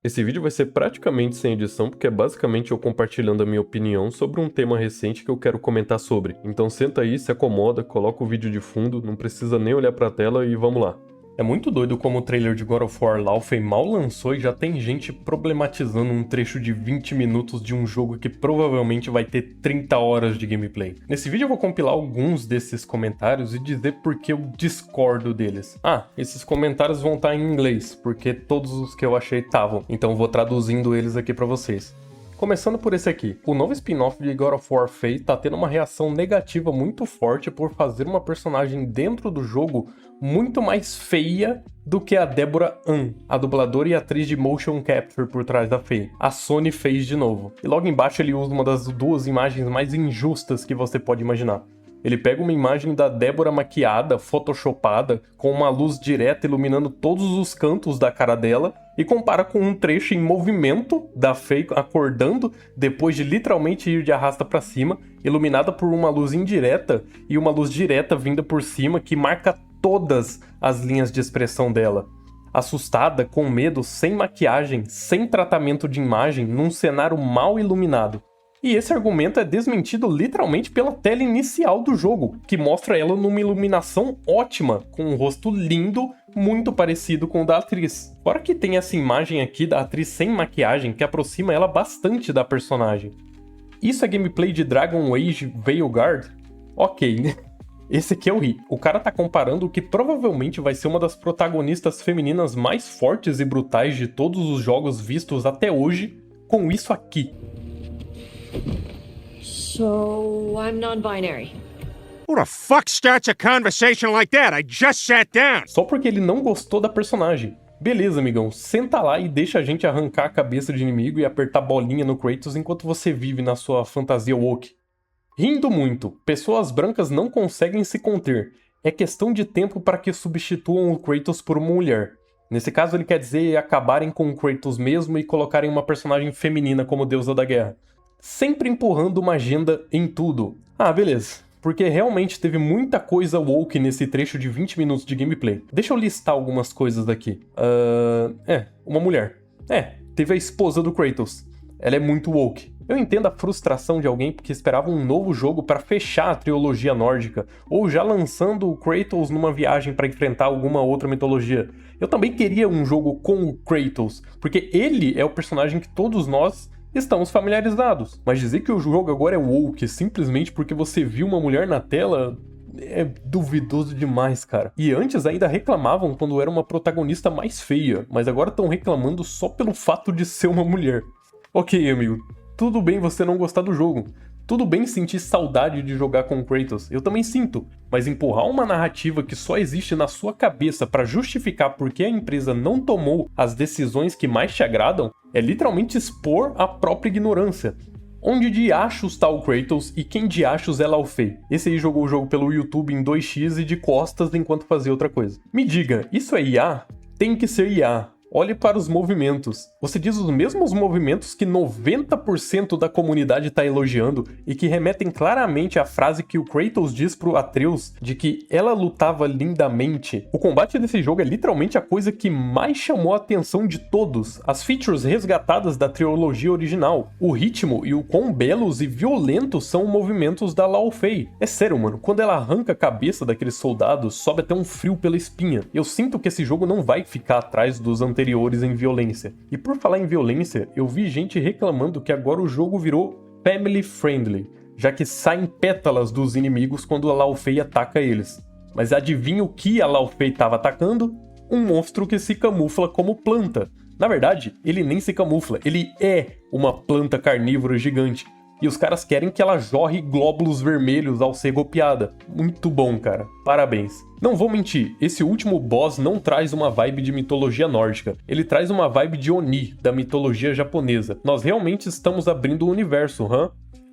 Esse vídeo vai ser praticamente sem edição, porque é basicamente eu compartilhando a minha opinião sobre um tema recente que eu quero comentar sobre. Então senta aí, se acomoda, coloca o vídeo de fundo, não precisa nem olhar pra tela e vamos lá. É muito doido como o trailer de God of War Laufey mal lançou e já tem gente problematizando um trecho de 20 minutos de um jogo que provavelmente vai ter 30 horas de gameplay. Nesse vídeo eu vou compilar alguns desses comentários e dizer por que eu discordo deles. Esses comentários vão estar em inglês, porque todos os que eu achei estavam, então eu vou traduzindo eles aqui pra vocês. Começando por esse aqui, o novo spin-off de God of War Faith tá tendo uma reação negativa muito forte por fazer uma personagem dentro do jogo muito mais feia do que a Deborah Ann, a dubladora e atriz de motion capture por trás da Faye. A Sony fez de novo. E logo embaixo ele usa uma das duas imagens mais injustas que você pode imaginar. Ele pega uma imagem da Deborah maquiada, photoshopada, com uma luz direta iluminando todos os cantos da cara dela, e compara com um trecho em movimento da Faye acordando, depois de literalmente ir de arrasta pra cima, iluminada por uma luz indireta e uma luz direta vinda por cima que marca todas as linhas de expressão dela. Assustada, com medo, sem maquiagem, sem tratamento de imagem, num cenário mal iluminado. E esse argumento é desmentido literalmente pela tela inicial do jogo, que mostra ela numa iluminação ótima, com um rosto lindo, muito parecido com o da atriz. Fora que tem essa imagem aqui da atriz sem maquiagem, que aproxima ela bastante da personagem. Isso é gameplay de Dragon Age Veilguard? Ok, né? Esse aqui eu ri. O cara tá comparando o que provavelmente vai ser uma das protagonistas femininas mais fortes e brutais de todos os jogos vistos até hoje, com isso aqui. So, I'm non-binary. Who the fuck starts a conversation like that? I just sat down. Só porque ele não gostou da personagem. Beleza, amigão, senta lá e deixa a gente arrancar a cabeça de inimigo e apertar bolinha no Kratos enquanto você vive na sua fantasia woke. Rindo muito, pessoas brancas não conseguem se conter. É questão de tempo para que substituam o Kratos por uma mulher. Nesse caso ele quer dizer acabarem com o Kratos mesmo e colocarem uma personagem feminina como deusa da guerra. Sempre empurrando uma agenda em tudo. Beleza. Porque realmente teve muita coisa woke nesse trecho de 20 minutos de gameplay. Deixa eu listar algumas coisas daqui. Uma mulher. Teve a esposa do Kratos. Ela é muito woke. Eu entendo a frustração de alguém porque esperava um novo jogo para fechar a trilogia nórdica, ou já lançando o Kratos numa viagem para enfrentar alguma outra mitologia. Eu também queria um jogo com o Kratos, porque ele é o personagem que todos nós estamos familiarizados. Mas dizer que o jogo agora é woke simplesmente porque você viu uma mulher na tela é duvidoso demais, cara. E antes ainda reclamavam quando era uma protagonista mais feia, mas agora estão reclamando só pelo fato de ser uma mulher. Ok, amigo, tudo bem você não gostar do jogo. Tudo bem sentir saudade de jogar com o Kratos, eu também sinto, mas empurrar uma narrativa que só existe na sua cabeça para justificar por que a empresa não tomou as decisões que mais te agradam é literalmente expor a própria ignorância. Onde diachos tá o Kratos e quem diachos é Laufey? Esse aí jogou o jogo pelo YouTube em 2x e de costas enquanto fazia outra coisa. Me diga, isso é IA? Tem que ser IA. Olhe para os movimentos. Você diz os mesmos movimentos que 90% da comunidade está elogiando e que remetem claramente à frase que o Kratos diz pro Atreus de que ela lutava lindamente. O combate desse jogo é literalmente a coisa que mais chamou a atenção de todos. As features resgatadas da trilogia original, o ritmo e o quão belos e violentos são os movimentos da Laufey. É sério, mano, quando ela arranca a cabeça daqueles soldados, sobe até um frio pela espinha. Eu sinto que esse jogo não vai ficar atrás dos anteriores em violência. E por falar em violência, eu vi gente reclamando que agora o jogo virou family friendly, já que saem pétalas dos inimigos quando a Laufey ataca eles. Mas adivinha o que a Laufey estava atacando? Um monstro que se camufla como planta. Na verdade, ele nem se camufla, ele é uma planta carnívora gigante. E os caras querem que ela jorre glóbulos vermelhos ao ser golpeada. Muito bom, cara. Parabéns. Não vou mentir, esse último boss não traz uma vibe de mitologia nórdica. Ele traz uma vibe de Oni, da mitologia japonesa. Nós realmente estamos abrindo o universo,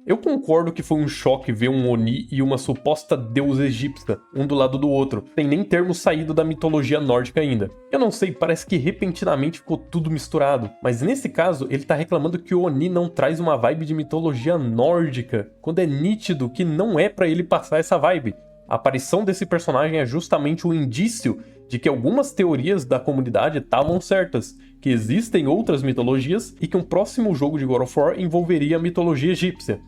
Eu concordo que foi um choque ver um Oni e uma suposta deusa egípcia, um do lado do outro, sem nem termos saído da mitologia nórdica ainda. Eu não sei, parece que repentinamente ficou tudo misturado, mas nesse caso ele tá reclamando que o Oni não traz uma vibe de mitologia nórdica, quando é nítido que não é pra ele passar essa vibe. A aparição desse personagem é justamente o indício de que algumas teorias da comunidade estavam certas, que existem outras mitologias e que um próximo jogo de God of War envolveria a mitologia egípcia.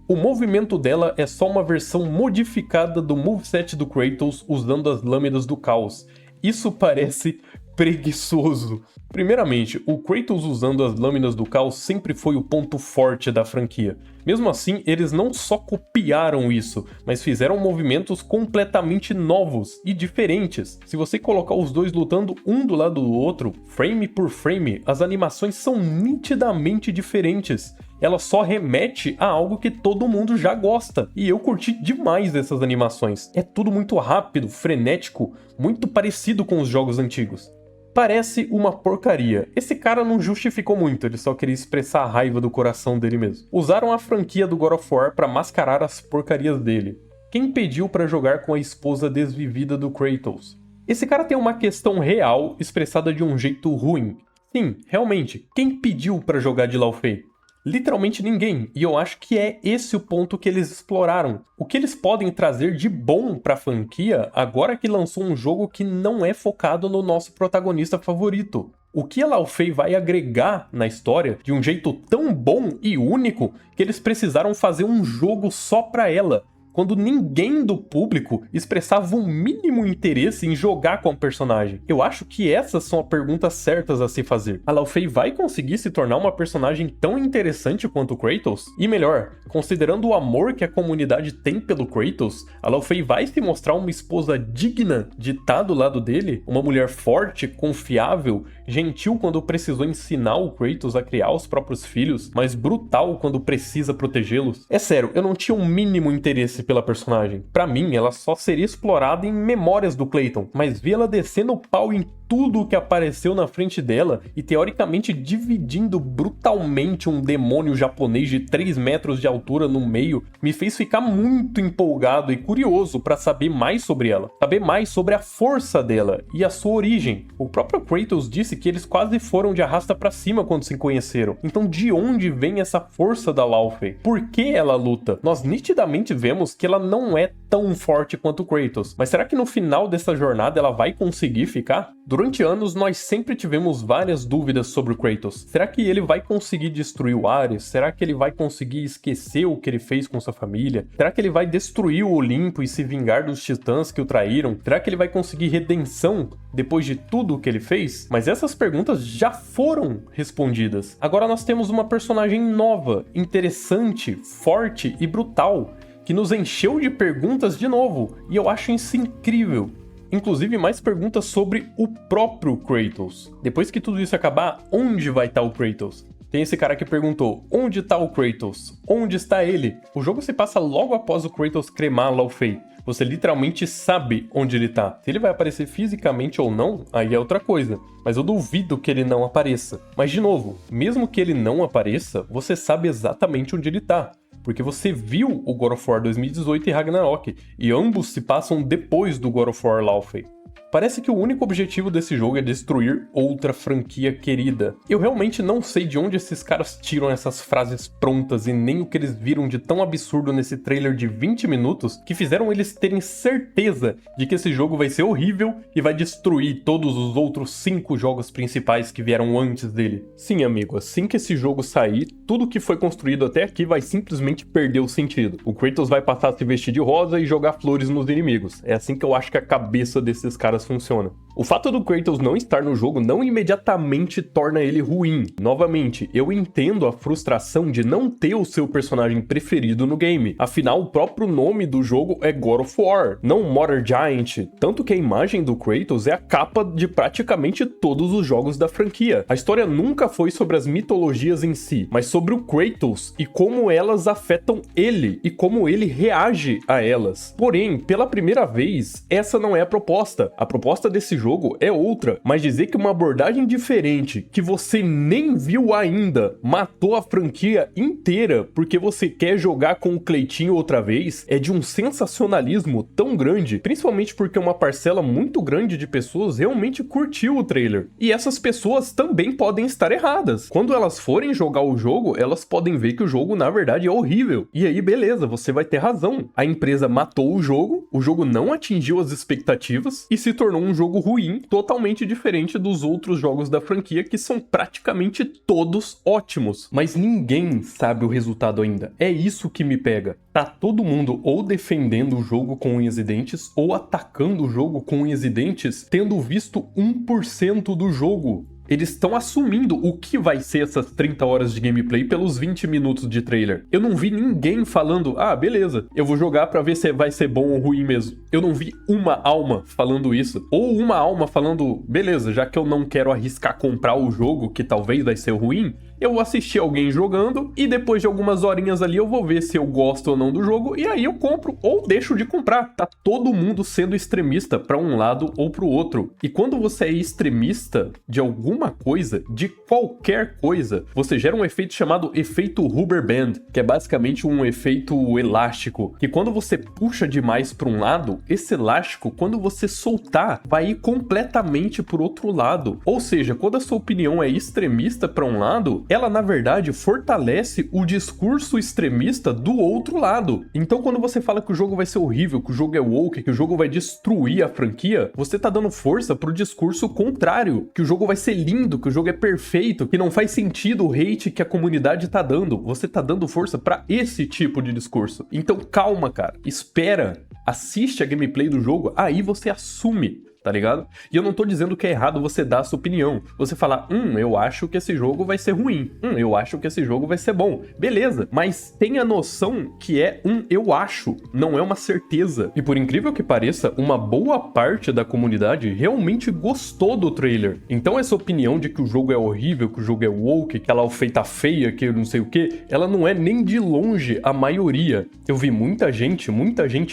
O movimento dela é só uma versão modificada do moveset do Kratos usando as lâminas do caos. Isso parece preguiçoso. Primeiramente, o Kratos usando as lâminas do caos sempre foi o ponto forte da franquia. Mesmo assim, eles não só copiaram isso, mas fizeram movimentos completamente novos e diferentes. Se você colocar os dois lutando um do lado do outro, frame por frame, as animações são nitidamente diferentes. Ela só remete a algo que todo mundo já gosta. E eu curti demais essas animações. É tudo muito rápido, frenético, muito parecido com os jogos antigos. Parece uma porcaria. Esse cara não justificou muito, ele só queria expressar a raiva do coração dele mesmo. Usaram a franquia do God of War pra mascarar as porcarias dele. Quem pediu pra jogar com a esposa desvivida do Kratos? Esse cara tem uma questão real expressada de um jeito ruim. Sim, realmente, quem pediu pra jogar de Lao Fei? Literalmente ninguém, e eu acho que é esse o ponto que eles exploraram. O que eles podem trazer de bom pra franquia agora que lançou um jogo que não é focado no nosso protagonista favorito. O que a Lao Fei vai agregar na história de um jeito tão bom e único que eles precisaram fazer um jogo só pra ela, quando ninguém do público expressava um mínimo interesse em jogar com o personagem. Eu acho que essas são as perguntas certas a se fazer. A Lao Fei vai conseguir se tornar uma personagem tão interessante quanto o Kratos? E melhor, considerando o amor que a comunidade tem pelo Kratos, a Lao Fei vai se mostrar uma esposa digna de estar do lado dele? Uma mulher forte, confiável, gentil quando precisou ensinar o Kratos a criar os próprios filhos, mas brutal quando precisa protegê-los? É sério, eu não tinha um mínimo interesse pela personagem. Pra mim, ela só seria explorada em Memórias do Clayton, mas vi ela descendo o pau em tudo o que apareceu na frente dela e teoricamente dividindo brutalmente um demônio japonês de 3 metros de altura no meio, me fez ficar muito empolgado e curioso pra saber mais sobre ela, saber mais sobre a força dela e a sua origem. O próprio Kratos disse que eles quase foram de arrasta pra cima quando se conheceram. Então de onde vem essa força da Lao Fei? Por que ela luta? Nós nitidamente vemos que ela não é tão forte quanto o Kratos, mas será que no final dessa jornada ela vai conseguir ficar? Durante anos, nós sempre tivemos várias dúvidas sobre o Kratos. Será que ele vai conseguir destruir o Ares? Será que ele vai conseguir esquecer o que ele fez com sua família? Será que ele vai destruir o Olimpo e se vingar dos titãs que o traíram? Será que ele vai conseguir redenção depois de tudo o que ele fez? Mas essas perguntas já foram respondidas. Agora nós temos uma personagem nova, interessante, forte e brutal, que nos encheu de perguntas de novo, e eu acho isso incrível. Inclusive mais perguntas sobre o próprio Kratos. Depois que tudo isso acabar, onde vai estar o Kratos? Tem esse cara que perguntou, onde está o Kratos? Onde está ele? O jogo se passa logo após o Kratos cremar Lao Fei. Você literalmente sabe onde ele tá. Se ele vai aparecer fisicamente ou não, aí é outra coisa. Mas eu duvido que ele não apareça. Mas de novo, mesmo que ele não apareça, você sabe exatamente onde ele tá. Porque você viu o God of War 2018 e Ragnarok, e ambos se passam depois do God of War Lao Fei. Parece que o único objetivo desse jogo é destruir outra franquia querida. Eu realmente não sei de onde esses caras tiram essas frases prontas e nem o que eles viram de tão absurdo nesse trailer de 20 minutos que fizeram eles terem certeza de que esse jogo vai ser horrível e vai destruir todos os outros 5 jogos principais que vieram antes dele. Sim, amigo, assim que esse jogo sair, tudo que foi construído até aqui vai simplesmente perder o sentido. O Kratos vai passar a se vestir de rosa e jogar flores nos inimigos. É assim que eu acho que a cabeça desses caras funciona. O fato do Kratos não estar no jogo não imediatamente torna ele ruim. Novamente, eu entendo a frustração de não ter o seu personagem preferido no game. Afinal, o próprio nome do jogo é God of War, não Mortal Giant. Tanto que a imagem do Kratos é a capa de praticamente todos os jogos da franquia. A história nunca foi sobre as mitologias em si, mas sobre o Kratos e como elas afetam ele e como ele reage a elas. Porém, pela primeira vez, essa não é a proposta. A proposta desse jogo é outra, mas dizer que uma abordagem diferente, que você nem viu ainda, matou a franquia inteira porque você quer jogar com o Cleitinho outra vez, é de um sensacionalismo tão grande, principalmente porque uma parcela muito grande de pessoas realmente curtiu o trailer. E essas pessoas também podem estar erradas. Quando elas forem jogar o jogo, elas podem ver que o jogo na verdade é horrível. E aí beleza, você vai ter razão. A empresa matou o jogo não atingiu as expectativas e se tornou um jogo ruim. ruim, totalmente diferente dos outros jogos da franquia, que são praticamente todos ótimos. Mas ninguém sabe o resultado ainda. É isso que me pega. Tá todo mundo ou defendendo o jogo com unhas e dentes, ou atacando o jogo com unhas e dentes, tendo visto 1% do jogo. Eles estão assumindo o que vai ser essas 30 horas de gameplay pelos 20 minutos de trailer. Eu não vi ninguém falando, ah, beleza, eu vou jogar pra ver se vai ser bom ou ruim mesmo. Eu não vi uma alma falando isso. Ou uma alma falando, beleza, já que eu não quero arriscar comprar o jogo, que talvez vai ser ruim, eu vou assistir alguém jogando e depois de algumas horinhas ali eu vou ver se eu gosto ou não do jogo e aí eu compro ou deixo de comprar. Tá todo mundo sendo extremista pra um lado ou pro outro. E quando você é extremista de alguma coisa, de qualquer coisa, você gera um efeito chamado efeito rubber band, que é basicamente um efeito elástico, que quando você puxa demais pra um lado, esse elástico, quando você soltar, vai ir completamente pro outro lado. Ou seja, quando a sua opinião é extremista pra um lado, ela na verdade fortalece o discurso extremista do outro lado. Então quando você fala que o jogo vai ser horrível, que o jogo é woke, que o jogo vai destruir a franquia, você tá dando força pro discurso contrário, que o jogo vai ser lindo, que o jogo é perfeito, que não faz sentido o hate que a comunidade tá dando. Você tá dando força pra esse tipo de discurso. Então calma, cara, espera, assiste a gameplay do jogo, aí você assume, tá ligado? E eu não tô dizendo que é errado você dar a sua opinião. Você falar, eu acho que esse jogo vai ser ruim. Eu acho que esse jogo vai ser bom. Beleza, mas tenha noção que é eu acho, não é uma certeza. E por incrível que pareça, uma boa parte da comunidade realmente gostou do trailer. Então essa opinião de que o jogo é horrível, que o jogo é woke, que ela é feita feia, que eu não sei o que, ela não é nem de longe a maioria. Eu vi muita gente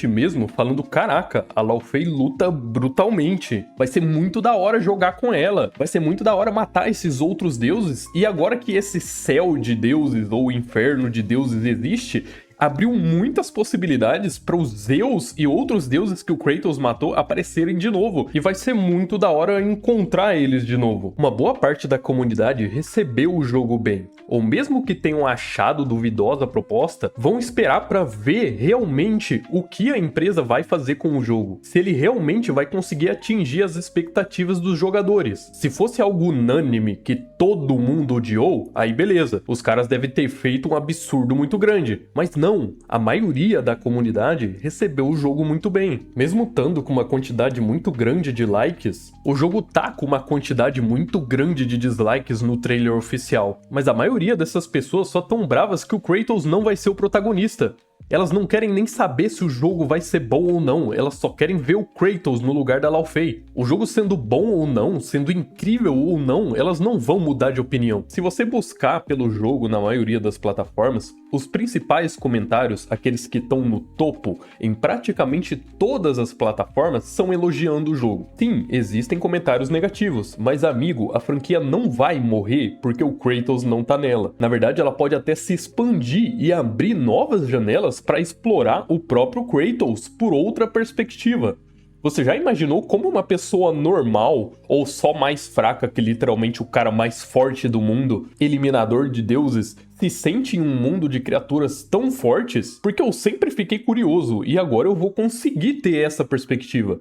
mesmo falando, caraca, a Laufey luta brutalmente. Vai ser muito da hora jogar com ela. Vai ser muito da hora matar esses outros deuses. E agora que esse céu de deuses ou inferno de deuses existe, abriu muitas possibilidades para os Zeus e outros deuses que o Kratos matou aparecerem de novo. E vai ser muito da hora encontrar eles de novo. Uma boa parte da comunidade recebeu o jogo bem. Ou mesmo que tenham achado duvidosa a proposta, vão esperar para ver realmente o que a empresa vai fazer com o jogo. Se ele realmente vai conseguir atingir as expectativas dos jogadores. Se fosse algo unânime que todo mundo odiou, aí beleza. Os caras devem ter feito um absurdo muito grande. Mas não, a maioria da comunidade recebeu o jogo muito bem. Mesmo estando com uma quantidade muito grande de likes, o jogo tá com uma quantidade muito grande de dislikes no trailer oficial. Mas a maioria dessas pessoas só tão bravas que o Kratos não vai ser o protagonista. Elas não querem nem saber se o jogo vai ser bom ou não, elas só querem ver o Kratos no lugar da Laufey. O jogo sendo bom ou não, sendo incrível ou não, elas não vão mudar de opinião. Se você buscar pelo jogo na maioria das plataformas, os principais comentários, aqueles que estão no topo em praticamente todas as plataformas, são elogiando o jogo. Sim, existem comentários negativos, mas amigo, a franquia não vai morrer porque o Kratos não tá nela. Na verdade, ela pode até se expandir e abrir novas janelas para explorar o próprio Kratos por outra perspectiva. Você já imaginou como uma pessoa normal, ou só mais fraca que literalmente o cara mais forte do mundo, eliminador de deuses, se sente em um mundo de criaturas tão fortes? Porque eu sempre fiquei curioso e agora eu vou conseguir ter essa perspectiva.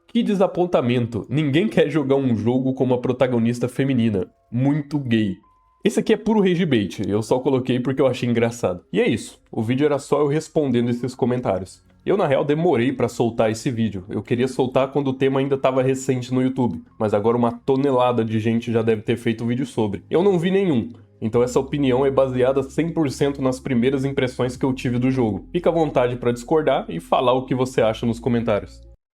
Que desapontamento, ninguém quer jogar um jogo com uma protagonista feminina. Muito gay. Esse aqui é puro rage bait, eu só coloquei porque eu achei engraçado. E é isso, o vídeo era só eu respondendo esses comentários. Eu na real demorei pra soltar esse vídeo, eu queria soltar quando o tema ainda estava recente no YouTube, mas agora uma tonelada de gente já deve ter feito vídeo sobre. Eu não vi nenhum, então essa opinião é baseada 100% nas primeiras impressões que eu tive do jogo. Fica à vontade pra discordar e falar o que você acha nos comentários.